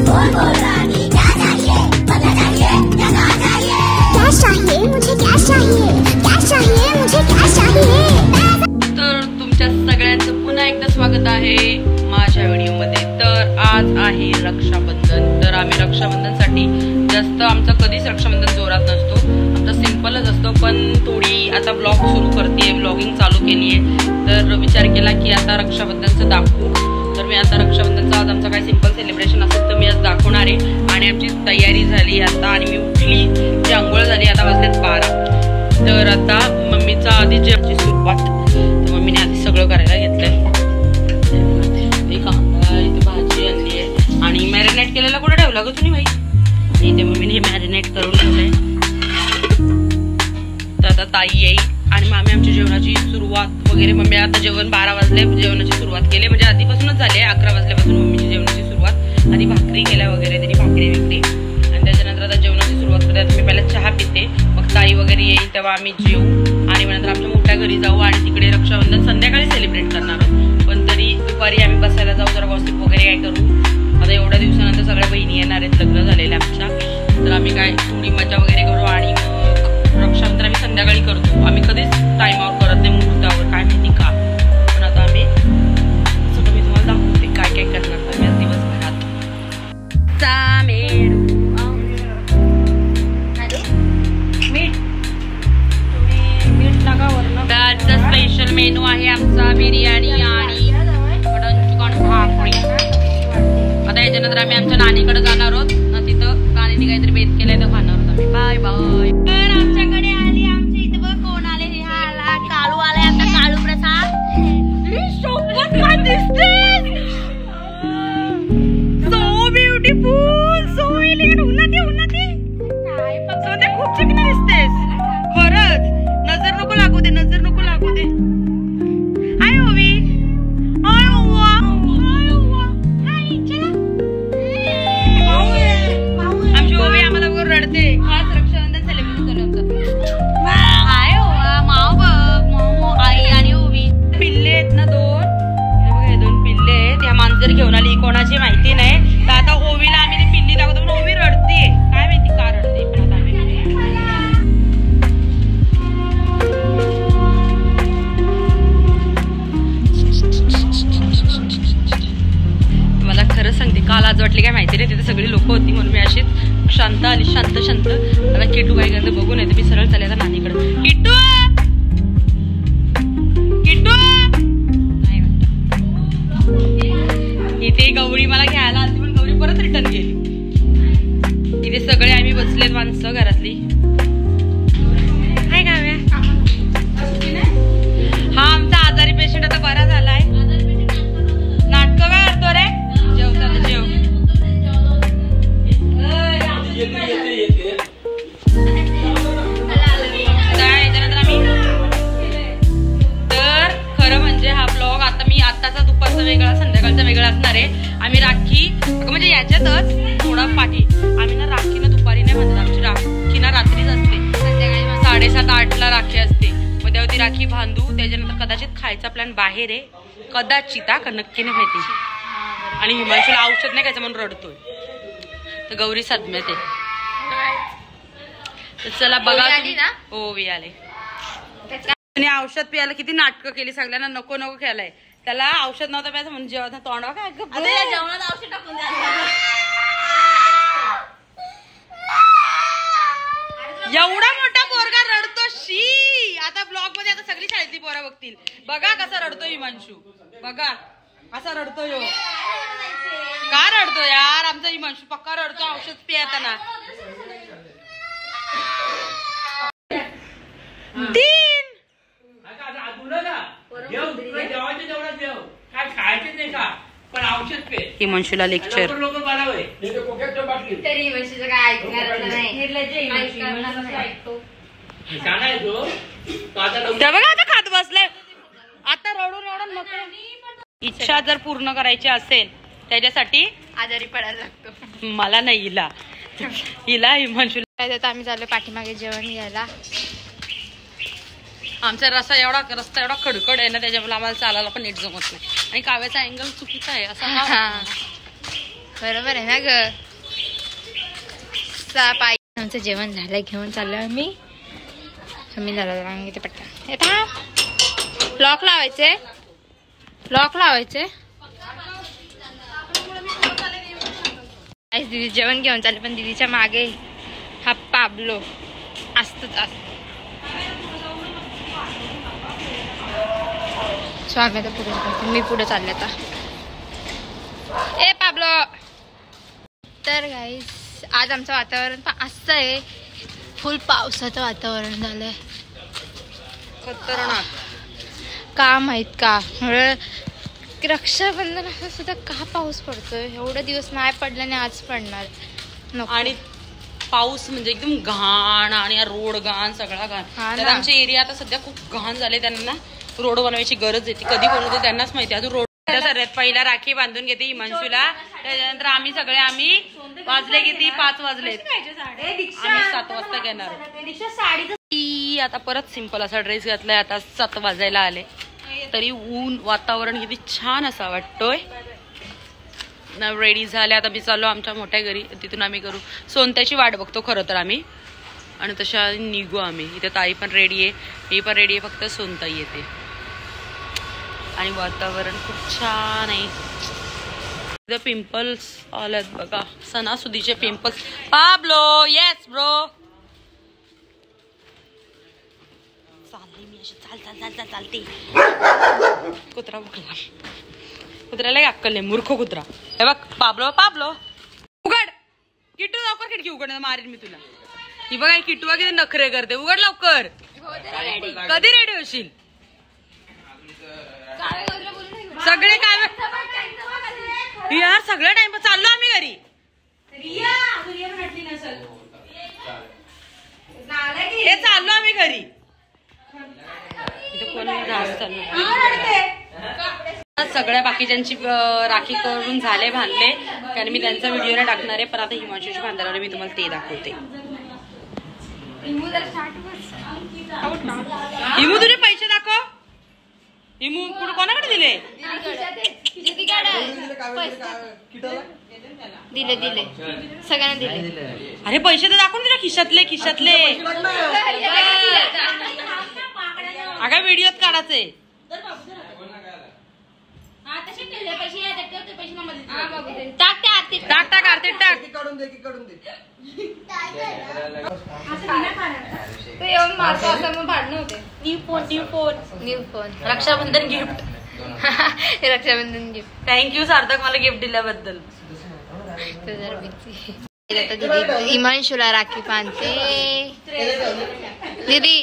तर तुमच्या सगळ्यांचं पुन्हा एकदा स्वागत आहे माझ्या व्हिडिओमध्ये। तर आज आहे रक्षाबंधन। तर आम्ही रक्षाबंधनसाठी जास्त आमचं कधीच रक्षाबंधन जोरात नसतो, आमचा सिंपलच असतो। पण थोडी आता ब्लॉग सुरू करते, ब्लॉगिंग चालू केली आहे। तर विचार केला की आता रक्षाबंधनचं दाखवू। तर मी आता रक्षाबंधनचा आज आमचं काही सिंपल सेलिब्रेशन असेल तर मी आज दाखवणार आहे। आणि आमची तयारी झाली आता, आणि मी उठली, जी अंघोळ झाली, आता वाजल्यात 12। तर आता मम्मीचा आधी जेवणाची सुरुवात, तर मम्मीने आधी सगळं करायला घेतलंय। कांदा, इथे भाजी आणली आहे, आणि मॅरिनेट केलेला कुठे ठेवला ग तुम्ही भाई? इथे मम्मीने हे मॅरिनेट करून ठेवलंय। तर आता ताई येईल आणि मग आम्ही आमच्या जेवणाची सुरुवात वगैरे, मम्मी आता जेवण 12 वाजले जेवणाची सुरुवात केली, म्हणजे आधीपासूनच झाली आहे। 11 वाजल्यापासून मम्मीची जेवणाची सुरुवात, आधी भाकरी केल्या वगैरे, त्यांनी भाकरी विकली, आणि त्याच्यानंतर आता जेवणाची सुरुवात करतात। मी पहिला चहा पिते, मग ताई वगैरे येईल तेव्हा आम्ही जेवू, आणि मग नंतर आमच्या मोठ्या घरी जाऊ, आणि तिकडे रक्षाबंधन संध्याकाळी सेलिब्रेट करणार आहोत। पण तरी दुपारी आम्ही बसायला जाऊ, जरा गॉसिप वगैरे काय करू। आता एवढ्या दिवसानंतर सगळ्या बहिणी येणार आहेत लग्न झालेल्या आमच्या, तर आम्ही काय थोडी मजा वगैरे करू, आणि मग रक्षाबंधन आम्ही संध्याकाळी करतो। आम्ही कधीच टाइमावर करत नाही, मुहूर्तावर, काय माहिती का। पण आता आम्ही सगळं मी तुम्हाला दाखवते काय काय करणार तर मी दिवसभरात। आजचा स्पेशल मेनू आहे आमचा बिर्याणी आणि मटन चिकन भाकरी। आता याच्यानंतर आम्ही आमच्या नानीकडे जाणार आहोत, तिथं नानीने काहीतरी बेत केलंय तर खाणार आहोत आम्ही। Bye bye. तर आमच्याकडे आली, आमच्या इथे बघ कोण आले, हा आला काळू, आलाय आता काळू प्रसाद। सोबत काय दिसतेस, सो ब्युटिफुल, सो एलिगंट, उन्हाती काय पकवते, खूप चिकनी दिसतेस खरंच। नजर नको लागू दे, नजर नको लागू दे। हाय ओवी, हाय ओवा, हाय ओवा, हाय चला। आमची ओवी आम्हाला बघून रडते, खास रक्षाबंधन सेलिब्रेट झालं आमचं। हाय ओवा, माव बघ, माव, आई आणि ओवी। पिल्ले आहेत ना दोन, हे बघा, हे दोन पिल्ले आहेत। ह्या मांजर घेऊन आली, कोणाची माहिती नाही। तर आता ओवीला आम्ही ती पिल्ली दाखवतो, पण ओवी रडते, काय माहिती का रडते। पण आता आम्ही मला खरं सांगते, काल आज वाटली काय माहिती नाही, तिथे सगळी लोक होती म्हणून मी अशीच शांत आली, शांत शांत। आता किटू काय करते बघू, नाही तर मी सरळ चालले आता नानीकडे। किटू किटू नाही म्हणता, इथे गौरी मला घ्यायला आली, पण गौरी परत रिटर्न गेली। इथे सगळे आम्ही बसलेत माणसं घरातली। काय गाव्या, हा आमचा आजारी पेशंट आता बरा झालाय। नाटक काय करतो रे, जेवता जेव। तर खरं म्हणजे हा ब्लॉग आता मी आताचा दुपारचा वेगळा, संध्याकाळचा वेगळा असणार आहे। आम्ही राखी म्हणजे याच्यातच थोडा पाठी, आम्ही ना राखी ना दुपारी नाही म्हणतात, आमची राखी ना रात्रीच असते, संध्याकाळी 7:30-8ला राखी असते। मग तेव्हा ती राखी बांधू, त्याच्यानंतर कदाचित खायचा प्लॅन बाहेर आहे, कदाचित, का नक्की नाही माहिती। आणि हिमांशूला औषध नाही खायचं म्हणून रडतोय, तर गौरी सदम्यात आहे। तर चला बघा ना, ओवी आले। औषध प्यायला किती नाटकं केली, सगळ्यांना नको नको खेळाय, त्याला औषध नव्हतं प्यायचं म्हणून जेवण तोंडवा काय जेवणात औषध टाकून द्या। एवढा मोठा पोरगा रडतो, शी। आता ब्लॉग मध्ये आता सगळी शाळेतली पोरं बघतील, बघा कसा रडतो हिमांशू, बघा असा रडतो यो। का रडतो यार आमचा हिमांशू, पक्का रडतो औषध पियाताना। हिमांशूला लेक्चर, बघा आता खात बसले, आता रडून रडून नको। इच्छा जर पूर्ण करायची असेल त्याच्यासाठी आजारी पडायला लागतो, मला नाही, हिला हिमांशूला। आम्ही चाललो पाठीमागे जेवण घ्यायला। आमचा रस्ता एवढा खडखड आहे ना, त्याच्यामुळे आम्हाला चालायला पण नीट जमत नाही, आणि काव्याचा अँगल चुकीचा आहे असा। बरोबर आहे ना ग. आमचं जेवण झालं, घेऊन चाललो आम्ही. मी झाला इथे पटकन येता. लॉक लावायचे, लॉक लावायचे. दीदी जेवण घेऊन चालले, पण दीदीच्या मागे हा पाबलो असतच असत. सो आम्ही आता पुढे, मी पुढे चालले आता. ए पाबलो. तर गाईस आज आमचं वातावरण पण असं आहे, फुल पावसाचं वातावरण झालंय. खतरनाक. का माहित का, म्हणजे रक्षाबंधन असं सुद्धा का पाऊस पडतोय. एवढे दिवस नाही पडला आणि आज पडणार नको. आणि पाऊस म्हणजे एकदम घाण आणि रोड घाण, सगळा घाण. तर आमचे एरिया आता सध्या खूप घाण झाले. त्यांना रोड बनवायची गरज आहे. कधी बनवतो त्यांनाच माहिती. अजून रोड सर्वात पहिला राखी बांधून घेते हिमांशूला. त्याच्यानंतर आम्ही सगळे वाजले किती, 5 वाजले. आम्ही 7 वाजता घेणार. आता परत सिंपल असा ड्रेस घातलाय. आता 7 वाजायला आले तरी ऊन, वातावरण किती छान असा वाटतोय. रेडी झाले. आता मी चाललो आमच्या मोठ्या घरी. तिथून आम्ही करू सोनत्याची वाट बघतो खरं तर आम्ही. आणि तशा निघू आम्ही. इथे ताई पण रेडी आहे, ही पण रेडी आहे, फक्त सोनताई येते. आणि वातावरण खूप छान आहे. इथे पिंपल्स आलेत बघा, सणासुदीचे पिंपल्स. Pablo yes bro. चालते मी अशी, चाल चाल चाल चाल चालते. कुत्रा बघला, कुत्र्याला अक्कल नाही, मूर्ख कुत्रा. हे बघ पाब्लो, पाब्लो उघड. किट्टू लवकर खिडकी उघड, मारेन मी तुला. ही बघा किट्टू किती नखरे करते. उघड लवकर. कधी रेडी होशील. सगळे काय यार, सगळं टाइम चाललो आम्ही घरी. हे चाललो आम्ही घरी. सगळ्या बाकीच्यांची राखी करून झाले, बांधले. कारण मी त्यांचा व्हिडिओ नाही टाकणार आहे, पण आता हिमांशूची बांधल्यावर मी तुम्हाला ते दाखवते. हिमू तुझे पैसे दाखव. हिमू कुठे कोणाकडे दिले. दिले दिले सगळ्यांना दिले. अरे पैसे तर दाखवून दिले खिशातले, खिशातले. अगं व्हिडिओत काढायचे. टाक त्या आरती, टाक टाक आरती टाक. तो येऊन मारतो असं मग भांडण होते. New phone, new phone, new phone. Rakshabandhan gift. Rakshabandhan gift. Thank you Sarthak मला गिफ्ट दिल्याबद्दल. हिमांशूला राखी बांधते दीदी.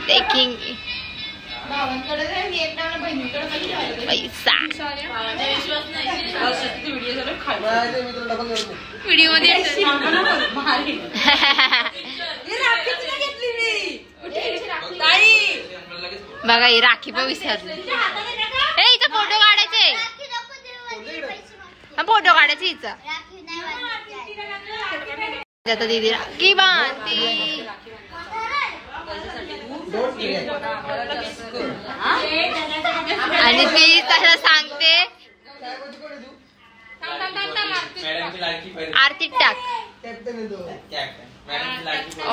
टेकिंग पैसा व्हिडिओ मध्ये. बघा ही राखी पण विसरली. हिचा फोटो काढायचे, फोटो काढायचे हिचा. आता दीदी राखी बांधते. आणि ती तसं सांगते. आरती टाक. ओ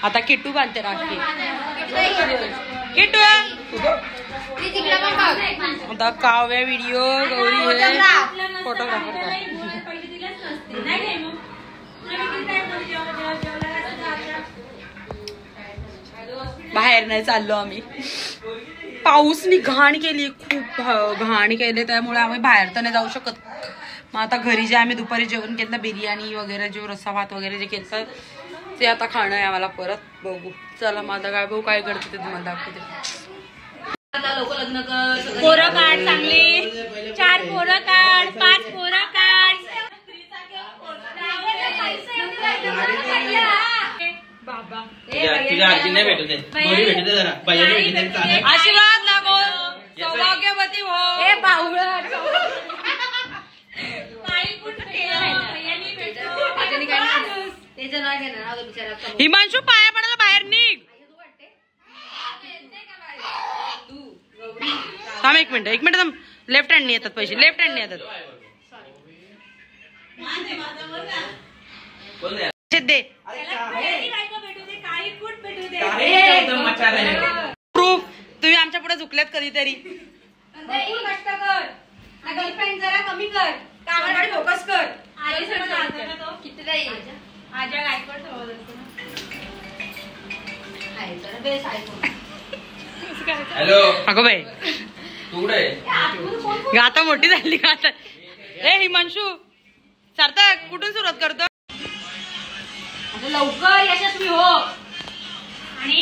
आता किट्टू बांधते राखी. किट्टू आता काव्या व्हिडिओ, गौरी हे फोटोग्राफर. बाहेर नाही चाललो आम्ही. पाऊसनी घाण केली, खूप घाण केले, त्यामुळे आम्ही बाहेर तर नाही जाऊ शकत. मग आता घरी जे आम्ही दुपारी जेवण केलं, बिर्याणी वगैरे, जे रस्सा भात वगैरे जे केलं ते आता खाणं आहे आम्हाला. परत बघू. चला माझा काय भाऊ काय करते ते तुम्हाला दाखवते. लोक लग्न कर, पोरं काढ चांगली. 4 पोरं काढ, 5 पोरं काढ. बाबा आशीर्वाद लागो, सौभाग्यवती हो. हे हिमांशू पाया पडायला बाहेर निघ. थांब एक मिनिट थांब. लेफ्ट हँडनी येतात पैसे, लेफ्ट हँडनी येतात. दे प्रूफ तुम्ही आमच्या पुढे झुकल्यात कधीतरी. गर्लफ्रेंड जरा कमी कर, कामाकडे फोकस कर. किती आजा गायकवाड हॅलो अगो बाई तू कुठे आता मोठी झाली का आता. ए हिमांशू सार्थक कुठून सुरुवात करतो. लवकर यशस्वी हो आणि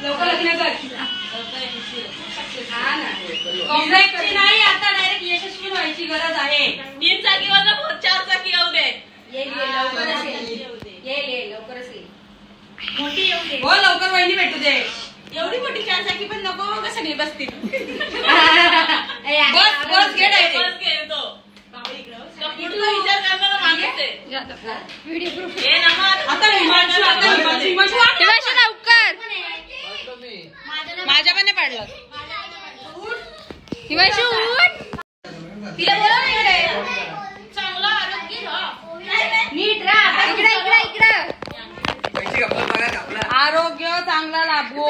लवकर लग्न कर. नाही आता डायरेक्ट यशस्वी व्हायची गरज आहे. 3 चाकीवर 4 चाकी येऊ दे. लवकरच येईल. मोठी येऊ दे. हो लवकर वहिनी भेटू दे. एवढी मोठी 4 चाकी पण नको का सगळी बसतील. बस बस घे डायरेक्ट. बस घेतो. पुढचा विचार करणार मागितले. व्हिडिओ प्रूफ आता हिमांशू लवकर. माझ्या पण नाही पडलं. हिमांशू उठ. तिला बोलव ना इकडे. चांगलं आरोग्य नीट राहा. इकडे आरोग्य चांगला लाभो.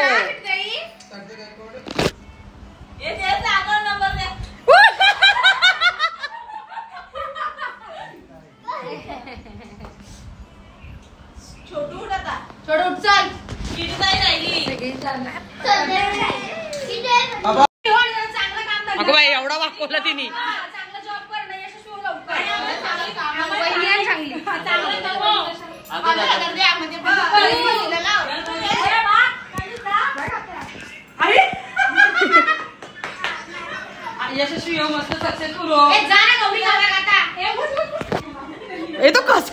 नंबर द्या. छोटू उठ आता. छोटू उठ चल. किती नाही राहिली. अगं बाई एवढा वाकवला तिने. चांगला जॉब कर ना यशस्वी हो लवकर. वहिनी आहे चांगली. यशस्वी हो मस्त सक्सेसफुल हो. जा ना गौरी काका आता. हे तो कस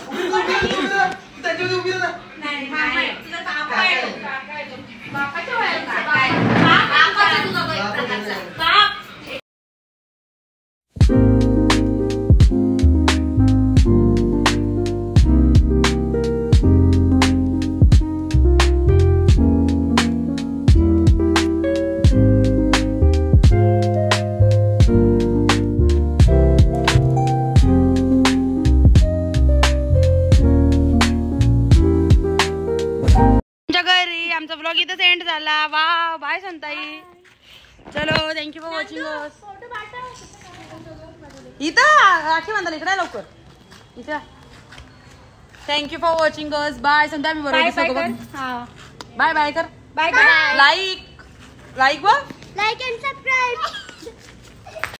घरी आमचा ब्लॉग इथं एंड झाला. वा बाय संताई. चलो थँक्यू फॉर वॉचिंग अस. इथं राखी बांधाल इकडे लवकर. इथं थँक्यू फॉर वॉचिंग अस. Bye Santa. मी बरोबर बाय बाय कर. Bye bye. लाईक व लाईक अँड सबस्क्राईब.